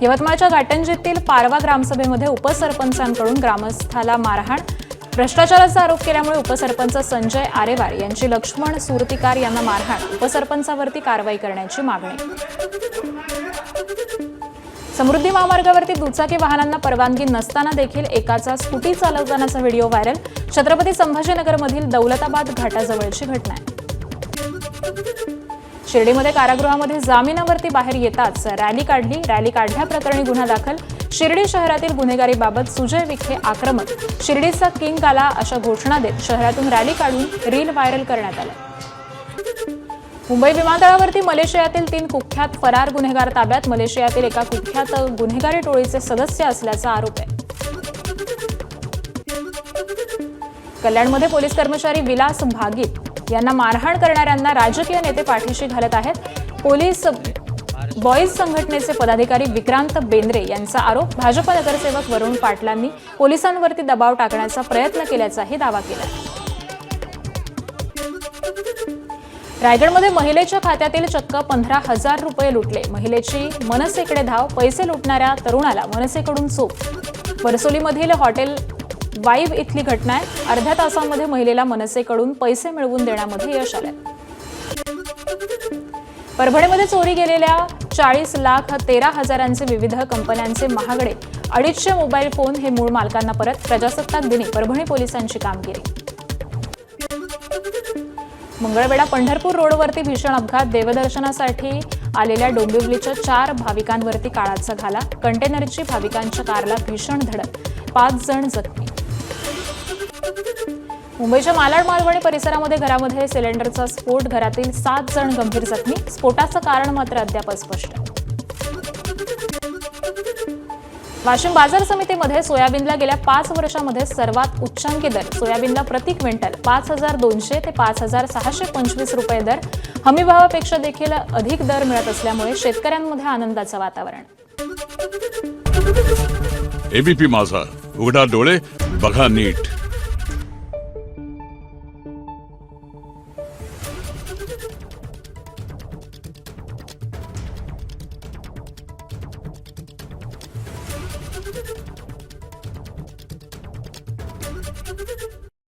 यवतमाळच्या घाटंजीतील पारवा ग्रामसभेमध्ये उपसरपंचांकडून ग्रामस्थाला मारहाण। भ्रष्टाचाराचा आरोप केल्यामुळे उपसरपंच संजय आरेवार यांची लक्ष्मण सुरतीकार यांना मारहाण। उपसरपंचावरती कारवाई करण्याची मागणी। समृद्धी महामार्गावरती दुचाकी वाहनांना परवानगी नसताना देखील एकाचा स्कूटी चालवतानाचा व्हिडिओ व्हायरल। छत्रपती संभाजीनगरमधील दौलताबाद घाटाजवळची घटना आहे। शिर्डीमध्ये कारागृहामध्ये जामिनावरती बाहेर येताच रॅली काढली। रॅली काढल्याप्रकरणी गुन्हा दाखल। शिर्डी शहरातील गुन्हेगारीबाबत सुजय विखे आक्रमक। शिर्डीचा किंग आला अशा घोषणा देत शहरातून रॅली काढून रील व्हायरल करण्यात आला। मुंबई विमानतळावरती मलेशियातील 3 कुख्यात फरार गुन्हेगार ताब्यात। मलेशियातील एका कुख्यात गुन्हेगारी टोळीचे सदस्य असल्याचा आरोप आहे। कल्याणमध्ये पोलीस कर्मचारी विलास भागीत यांना मारहाण करणाऱ्यांना राजकीय नेते पाठीशी घालत आहेत। पोलीस बॉईज संघटनेचे पदाधिकारी विक्रांत बेंद्रे यांचा आरोप। भाजप नगरसेवक वरुण पाटलांनी पोलिसांवरती दबाव टाकण्याचा प्रयत्न केल्याचाही दावा केला। रायगडमध्ये महिलेच्या खात्यातील चक्क 15,000 रुपये लुटले। महिलेची मनसेकडे धाव। पैसे लुटणाऱ्या तरुणाला मनसेकडून चोप। वरसोलीमधील हॉटेल वाईब इथली घटना आहे। अर्ध्या तासामध्ये महिलेला मनसेकडून पैसे मिळवून देण्यामध्ये यश आले। परभणीमध्ये चोरी गेलेल्या 40,13,000चे विविध कंपन्यांचे महागडे 250 मोबाईल फोन हे मूळ मालकांना परत। प्रजासत्ताक दिनी परभणी पोलिसांची कामगिरी। मंगळवेढा पंढरपूर रोडवरती भीषण अपघात। देवदर्शनासाठी आलेल्या डोंबिवलीच्या 4 भाविकांवरती काळाचा घाला। कंटेनरची भाविकांच्या कारला भीषण धडक। 5 जण जखमी। मुंबईच्या मालाड मालवणी परिसरामध्ये घरामध्ये सिलेंडरचा स्फोट। घरातील 7 जण गंभीर जखमी। स्फोटाचं कारण मात्र अद्याप अस्पष्ट। वाशिम बाजार समितीमध्ये सोयाबीनला गेल्या 5 वर्षांमध्ये सर्वात उच्चांकी दर। सोयाबीनला प्रति क्विंटल 5,200 ते 5,625 रुपये दर। हमीभावापेक्षा देखील अधिक दर मिळत असल्यामुळे शेतकऱ्यांमध्ये आनंदाचं वातावरण। एबीपी माझा, उघडा डोळे बघा नीट।